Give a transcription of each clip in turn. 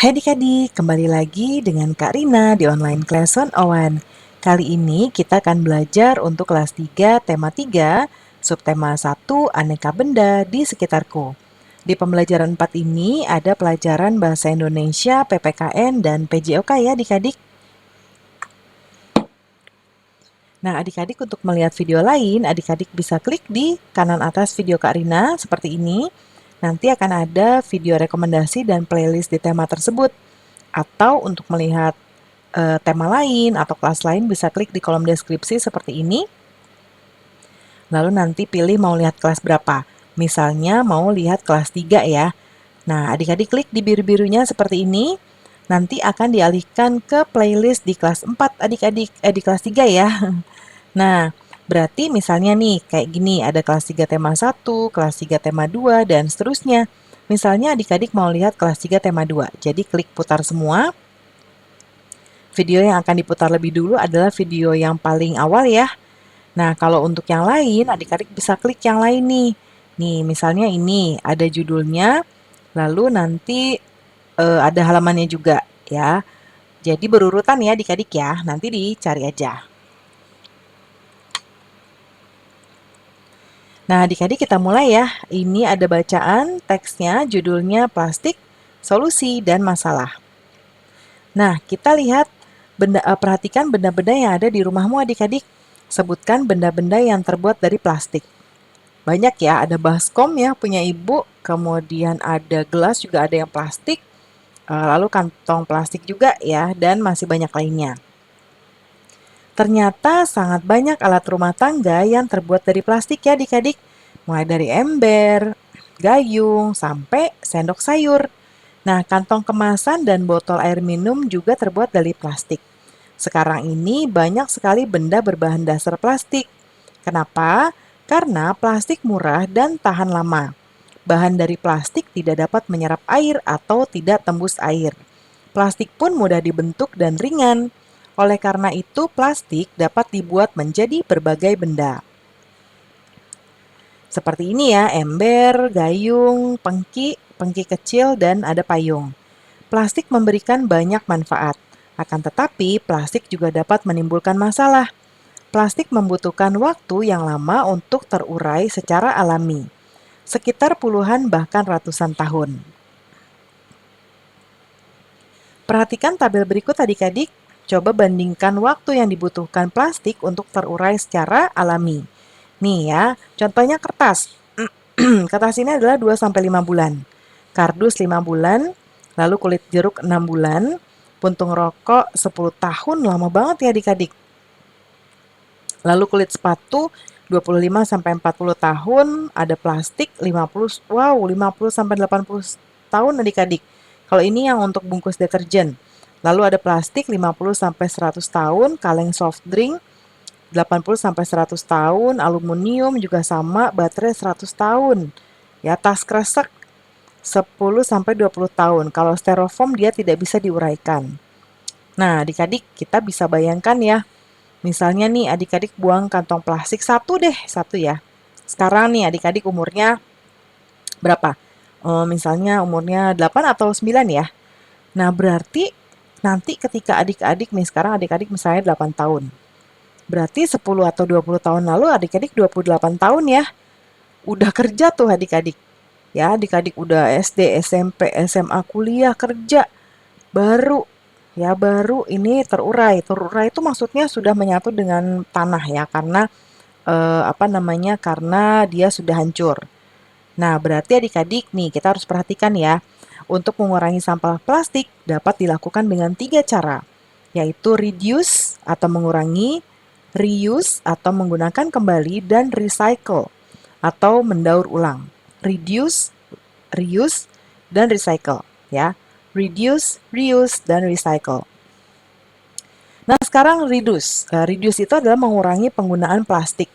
Hai adik-adik, kembali lagi dengan Kak Rina di online class 101. Kali ini kita akan belajar untuk kelas 3, tema 3, subtema 1, aneka benda di sekitarku. Di pembelajaran 4 ini ada pelajaran Bahasa Indonesia, PPKN, dan PJOK ya adik-adik. Nah, adik-adik untuk melihat video lain, adik-adik bisa klik di kanan atas video Kak Rina seperti ini. Nanti akan ada video rekomendasi dan playlist di tema tersebut. Atau untuk melihat tema lain atau kelas lain bisa klik di kolom deskripsi seperti ini. Lalu nanti pilih mau lihat kelas berapa. Misalnya mau lihat kelas 3 ya. Nah, adik-adik klik di biru-birunya seperti ini. Nanti akan dialihkan ke playlist di kelas 4 adik-adik, di kelas 3 ya. Nah, berarti misalnya nih kayak gini, ada kelas 3 tema 1, kelas 3 tema 2, dan seterusnya. Misalnya adik-adik mau lihat kelas 3 tema 2, jadi klik putar semua. Video yang akan diputar lebih dulu adalah video yang paling awal ya. Nah, kalau untuk yang lain, adik-adik bisa klik yang lain nih. Nih, misalnya ini ada judulnya, lalu nanti ada halamannya juga ya. Jadi berurutan ya adik-adik ya, nanti dicari aja. Nah, adik-adik kita mulai ya. Ini ada bacaan, teksnya, judulnya plastik, solusi, dan masalah. Nah, kita lihat, perhatikan benda-benda yang ada di rumahmu adik-adik. Sebutkan benda-benda yang terbuat dari plastik. Banyak ya, ada baskom ya punya ibu, kemudian ada gelas juga ada yang plastik, lalu kantong plastik juga ya, dan masih banyak lainnya. Ternyata sangat banyak alat rumah tangga yang terbuat dari plastik ya adik-adik. Mulai dari ember, gayung, sampai sendok sayur. Nah, kantong kemasan dan botol air minum juga terbuat dari plastik. Sekarang ini banyak sekali benda berbahan dasar plastik. Kenapa? Karena plastik murah dan tahan lama. Bahan dari plastik tidak dapat menyerap air atau tidak tembus air. Plastik pun mudah dibentuk dan ringan. Oleh karena itu, plastik dapat dibuat menjadi berbagai benda. Seperti ini ya, ember, gayung, pengki, pengki kecil, dan ada payung. Plastik memberikan banyak manfaat. Akan tetapi, plastik juga dapat menimbulkan masalah. Plastik membutuhkan waktu yang lama untuk terurai secara alami. Sekitar puluhan bahkan ratusan tahun. Perhatikan tabel berikut adik-adik. Coba bandingkan waktu yang dibutuhkan plastik untuk terurai secara alami. Nih ya, contohnya kertas. Kertas ini adalah 2-5 bulan. Kardus 5 bulan, lalu kulit jeruk 6 bulan, puntung rokok 10 tahun, lama banget ya adik-adik. Lalu kulit sepatu 25-40 tahun, ada plastik 50-80 tahun adik-adik. Kalau ini yang untuk bungkus deterjen. Lalu ada plastik 50-100 tahun, kaleng soft drink 80-100 tahun, aluminium juga sama, baterai 100 tahun. Ya, tas kresek 10-20 tahun. Kalau styrofoam dia tidak bisa diuraikan. Nah, adik-adik kita bisa bayangkan ya. Misalnya nih adik-adik buang kantong plastik satu ya. Sekarang nih adik-adik umurnya berapa? Misalnya umurnya 8 atau 9 ya. Nah, berarti nanti ketika adik-adik nih, sekarang adik-adik misalnya 8 tahun. Berarti 10 atau 20 tahun lalu adik-adik 28 tahun ya. Udah kerja tuh adik-adik. Ya, adik-adik udah SD, SMP, SMA, kuliah, kerja. Baru ini terurai. Terurai itu maksudnya sudah menyatu dengan tanah ya, karena karena dia sudah hancur. Nah, berarti adik-adik nih kita harus perhatikan ya. Untuk mengurangi sampah plastik dapat dilakukan dengan 3 cara, yaitu reduce atau mengurangi, reuse atau menggunakan kembali, dan recycle atau mendaur ulang. Reduce, reuse, dan recycle ya. Reduce, reuse, dan recycle. Nah, sekarang reduce. Reduce itu adalah mengurangi penggunaan plastik.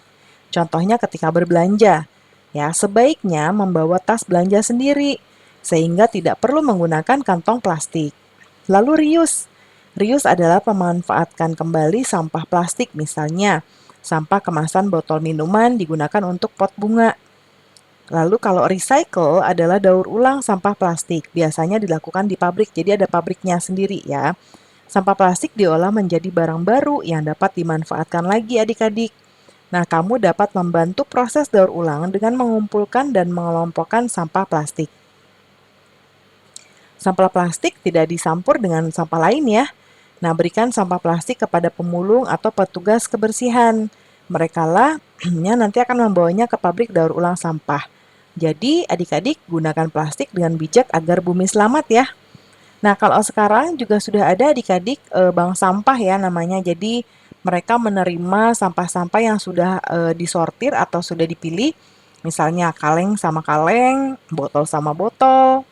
Contohnya ketika berbelanja. Ya, sebaiknya membawa tas belanja sendiri sehingga tidak perlu menggunakan kantong plastik. Lalu reuse. Reuse adalah memanfaatkan kembali sampah plastik, misalnya sampah kemasan botol minuman digunakan untuk pot bunga. Lalu kalau recycle adalah daur ulang sampah plastik, biasanya dilakukan di pabrik, jadi ada pabriknya sendiri ya. Sampah plastik diolah menjadi barang baru yang dapat dimanfaatkan lagi adik-adik. Nah, kamu dapat membantu proses daur ulang dengan mengumpulkan dan mengelompokkan sampah plastik. Sampah plastik tidak disampur dengan sampah lain ya. Nah, berikan sampah plastik kepada pemulung atau petugas kebersihan. Mereka lah yang nanti akan membawanya ke pabrik daur ulang sampah. Jadi, adik-adik gunakan plastik dengan bijak agar bumi selamat ya. Nah, kalau sekarang juga sudah ada adik-adik bank sampah ya namanya. Jadi, mereka menerima sampah-sampah yang sudah disortir atau sudah dipilih. Misalnya kaleng sama kaleng, botol sama botol,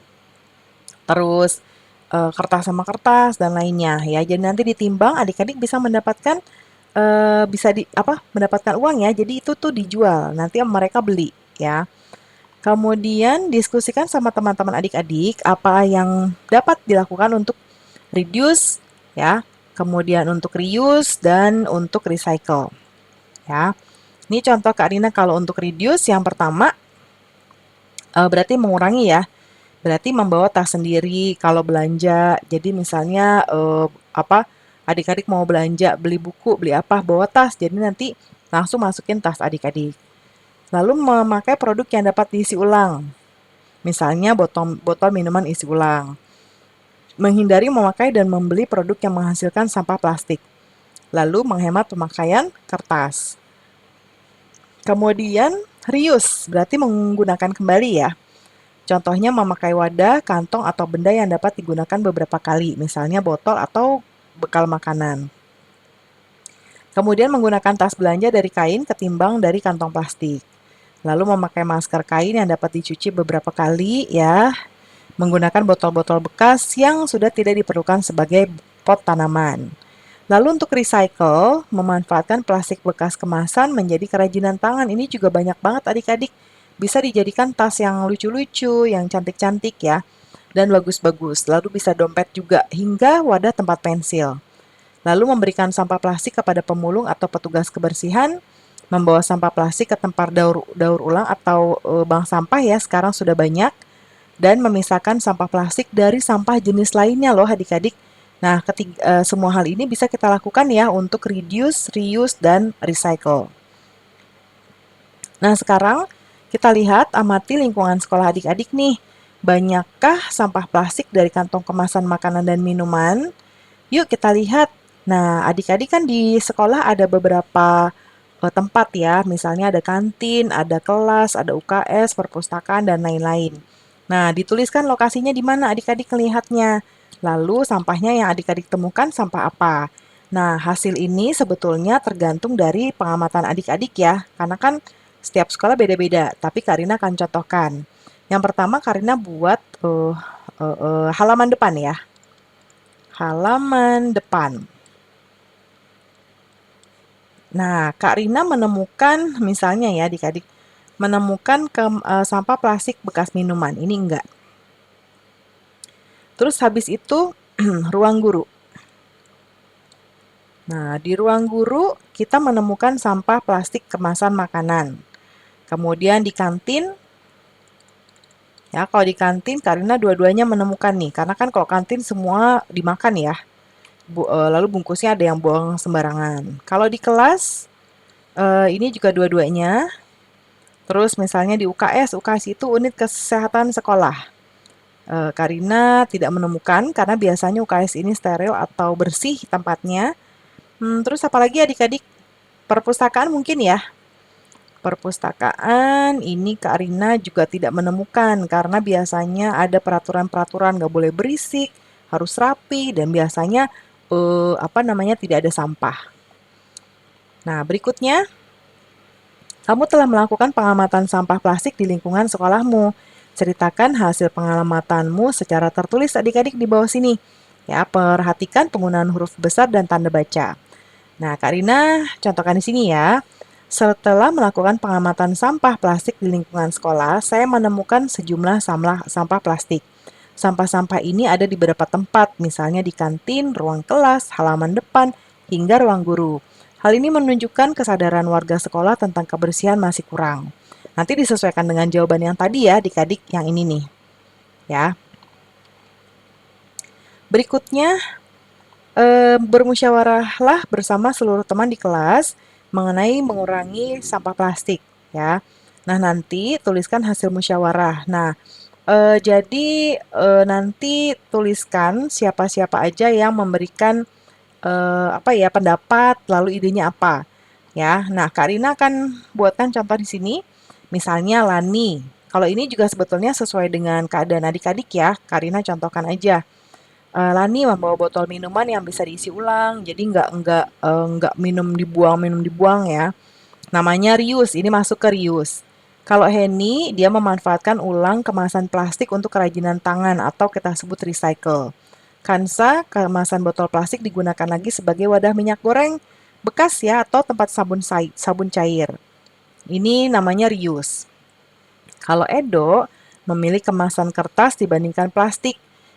terus kertas sama kertas dan lainnya ya. Jadi nanti ditimbang adik-adik bisa mendapatkan mendapatkan uang ya. Jadi itu tuh dijual, nanti mereka beli ya. Kemudian diskusikan sama teman-teman adik-adik apa yang dapat dilakukan untuk reduce ya, kemudian untuk reuse dan untuk recycle ya. Ini contoh Kak Rina kalau untuk reduce yang pertama berarti mengurangi ya. Berarti membawa tas sendiri kalau belanja. Jadi misalnya adik-adik mau belanja, beli buku, beli apa, bawa tas. Jadi nanti langsung masukin tas adik-adik. Lalu memakai produk yang dapat diisi ulang. Misalnya botol minuman isi ulang. Menghindari memakai dan membeli produk yang menghasilkan sampah plastik. Lalu menghemat pemakaian kertas. Kemudian reuse, berarti menggunakan kembali ya. Contohnya memakai wadah, kantong, atau benda yang dapat digunakan beberapa kali, misalnya botol atau bekal makanan. Kemudian menggunakan tas belanja dari kain ketimbang dari kantong plastik. Lalu memakai masker kain yang dapat dicuci beberapa kali ya. Menggunakan botol-botol bekas yang sudah tidak diperlukan sebagai pot tanaman. Lalu untuk recycle, memanfaatkan plastik bekas kemasan menjadi kerajinan tangan. Ini juga banyak banget adik-adik. Bisa dijadikan tas yang lucu-lucu, yang cantik-cantik ya. Dan bagus-bagus. Lalu bisa dompet juga, hingga wadah tempat pensil. Lalu memberikan sampah plastik kepada pemulung atau petugas kebersihan. Membawa sampah plastik ke tempat daur ulang atau bank sampah ya, sekarang sudah banyak. Dan memisahkan sampah plastik dari sampah jenis lainnya loh adik-adik. Nah, semua hal ini bisa kita lakukan ya untuk reduce, reuse, dan recycle. Nah, sekarang kita lihat amati lingkungan sekolah adik-adik nih. Banyakkah sampah plastik dari kantong kemasan makanan dan minuman? Yuk kita lihat. Nah, adik-adik kan di sekolah ada beberapa tempat ya. Misalnya ada kantin, ada kelas, ada UKS, perpustakaan, dan lain-lain. Nah, dituliskan lokasinya di mana adik-adik melihatnya. Lalu sampahnya yang adik-adik temukan sampah apa? Nah, hasil ini sebetulnya tergantung dari pengamatan adik-adik ya. Karena kan setiap sekolah beda-beda, tapi Karina akan contohkan. Yang pertama Karina buat halaman depan ya. Halaman depan. Nah, Kak Rina menemukan misalnya ya adik-adik, menemukan sampah plastik bekas minuman. Ini enggak. Terus habis itu ruang guru. Nah, di ruang guru kita menemukan sampah plastik kemasan makanan. Kemudian di kantin, ya kalau di kantin Karina dua-duanya menemukan nih. Karena kan kalau kantin semua dimakan ya. Lalu bungkusnya ada yang buang sembarangan. Kalau di kelas, ini juga dua-duanya. Terus misalnya di UKS itu unit kesehatan sekolah. Karina tidak menemukan karena biasanya UKS ini steril atau bersih tempatnya. Terus apalagi adik-adik? Perpustakaan mungkin ya. Perpustakaan ini Kak Rina juga tidak menemukan karena biasanya ada peraturan-peraturan nggak boleh berisik, harus rapi, dan biasanya tidak ada sampah. Nah, berikutnya, kamu telah melakukan pengamatan sampah plastik di lingkungan sekolahmu. Ceritakan hasil pengamatanmu secara tertulis adik-adik di bawah sini. Ya, perhatikan penggunaan huruf besar dan tanda baca. Nah, Kak Rina contohkan di sini ya. Setelah melakukan pengamatan sampah plastik di lingkungan sekolah, saya menemukan sejumlah sampah plastik. Sampah-sampah ini ada di beberapa tempat, misalnya di kantin, ruang kelas, halaman depan, hingga ruang guru. Hal ini menunjukkan kesadaran warga sekolah tentang kebersihan masih kurang. Nanti disesuaikan dengan jawaban yang tadi ya, adik-adik, yang ini nih. Ya. Berikutnya, bermusyawarahlah bersama seluruh teman di kelas mengenai mengurangi sampah plastik, ya. Nah, nanti tuliskan hasil musyawarah. Nah, jadi, nanti tuliskan siapa-siapa aja yang memberikan, apa ya, pendapat, lalu idenya apa, ya. Nah, Kak Rina akan buatkan contoh di sini, misalnya Lani. Kalau ini juga sebetulnya sesuai dengan keadaan adik-adik ya, Kak Rina contohkan aja. Lani membawa botol minuman yang bisa diisi ulang, jadi nggak minum dibuang ya. Namanya reuse, ini masuk ke reuse. Kalau Henny, dia memanfaatkan ulang kemasan plastik untuk kerajinan tangan atau kita sebut recycle. Kansa, kemasan botol plastik digunakan lagi sebagai wadah minyak goreng bekas ya atau tempat sabun cair. Ini namanya reuse. Kalau Edo, memilih kemasan kertas dibandingkan plastik.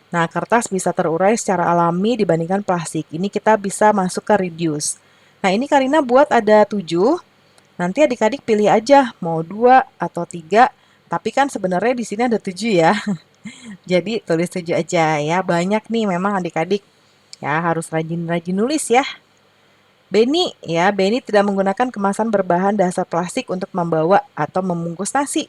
Nah, kertas bisa terurai secara alami dibandingkan plastik. Ini kita bisa masuk ke reduce. Nah, ini Karina buat ada 7. Nanti adik-adik pilih aja mau 2 atau 3. Tapi kan sebenarnya di sini ada 7 ya. Jadi tulis 7 aja ya. Banyak nih memang adik-adik. Ya, harus rajin-rajin nulis ya. Beni ya, Beni tidak menggunakan kemasan berbahan dasar plastik untuk membawa atau membungkus nasi.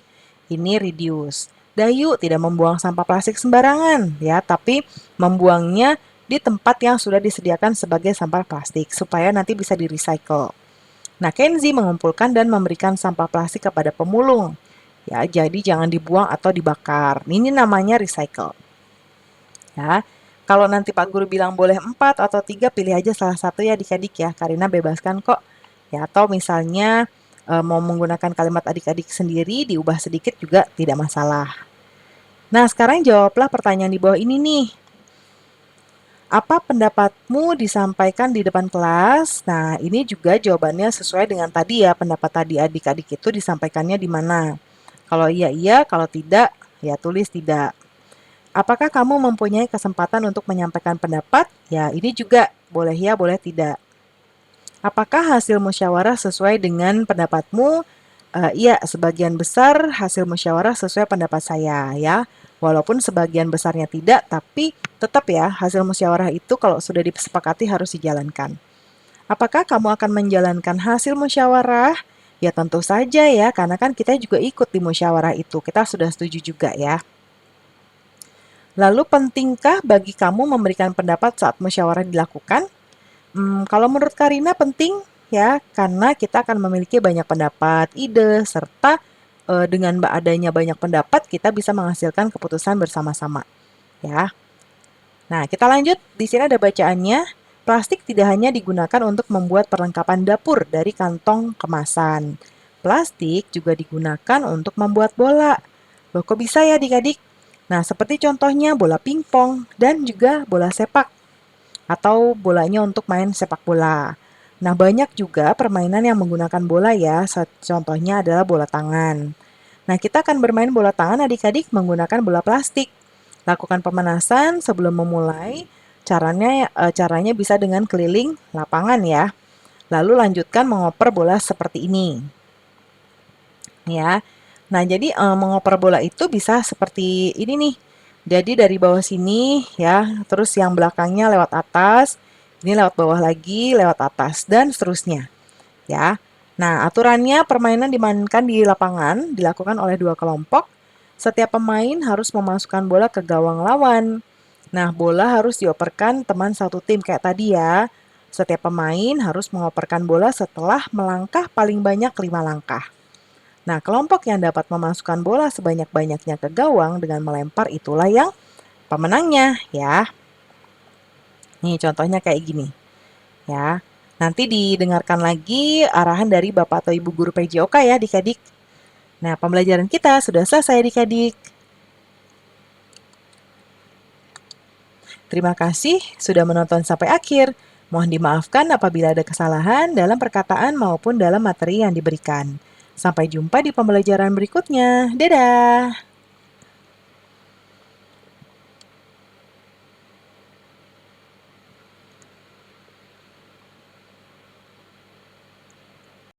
Ini reduce. Dayu tidak membuang sampah plastik sembarangan ya, tapi membuangnya di tempat yang sudah disediakan sebagai sampah plastik supaya nanti bisa di-recycle. Nah, Kenzi mengumpulkan dan memberikan sampah plastik kepada pemulung. Ya, jadi jangan dibuang atau dibakar. Ini namanya recycle. Ya. Kalau nanti Pak Guru bilang boleh 4 atau 3, pilih aja salah satu ya adik-adik ya. Karina bebaskan kok. Ya, atau misalnya mau menggunakan kalimat adik-adik sendiri, diubah sedikit juga tidak masalah. Nah, sekarang jawablah pertanyaan di bawah ini nih. Apa pendapatmu disampaikan di depan kelas? Nah, ini juga jawabannya sesuai dengan tadi ya, pendapat tadi adik-adik itu disampaikannya di mana. Kalau iya, kalau tidak, ya tulis tidak. Apakah kamu mempunyai kesempatan untuk menyampaikan pendapat? Ya, ini juga boleh ya, boleh tidak. Apakah hasil musyawarah sesuai dengan pendapatmu? Iya, sebagian besar hasil musyawarah sesuai pendapat saya ya. Walaupun sebagian besarnya tidak, tapi tetap ya hasil musyawarah itu kalau sudah disepakati harus dijalankan. Apakah kamu akan menjalankan hasil musyawarah? Ya tentu saja ya, karena kan kita juga ikut di musyawarah itu. Kita sudah setuju juga ya. Lalu pentingkah bagi kamu memberikan pendapat saat musyawarah dilakukan? Kalau menurut Karina penting ya, karena kita akan memiliki banyak pendapat, ide, serta dengan adanya banyak pendapat kita bisa menghasilkan keputusan bersama-sama. Ya. Nah, kita lanjut. Di sini ada bacaannya. Plastik tidak hanya digunakan untuk membuat perlengkapan dapur dari kantong kemasan. Plastik juga digunakan untuk membuat bola. Loh, kok bisa ya adik-adik? Nah, seperti contohnya bola pingpong dan juga bola sepak atau bolanya untuk main sepak bola. Nah, banyak juga permainan yang menggunakan bola ya. Contohnya adalah bola tangan. Nah, kita akan bermain bola tangan adik-adik menggunakan bola plastik. Lakukan pemanasan sebelum memulai. Caranya bisa dengan keliling lapangan ya. Lalu lanjutkan mengoper bola seperti ini. Ya. Nah, jadi mengoper bola itu bisa seperti ini nih. Jadi dari bawah sini ya, terus yang belakangnya lewat atas, ini lewat bawah lagi, lewat atas, dan seterusnya. Ya. Nah, aturannya permainan dimainkan di lapangan, dilakukan oleh 2 kelompok. Setiap pemain harus memasukkan bola ke gawang lawan. Nah, bola harus dioperkan teman satu tim kayak tadi ya. Setiap pemain harus mengoperkan bola setelah melangkah paling banyak 5 langkah. Nah, kelompok yang dapat memasukkan bola sebanyak-banyaknya ke gawang dengan melempar itulah yang pemenangnya ya. Nih contohnya kayak gini ya. Nanti didengarkan lagi arahan dari Bapak atau Ibu Guru PJOK ya adik-adik. Nah, pembelajaran kita sudah selesai adik-adik. Terima kasih sudah menonton sampai akhir. Mohon dimaafkan apabila ada kesalahan dalam perkataan maupun dalam materi yang diberikan. Sampai jumpa di pembelajaran berikutnya. Dadah!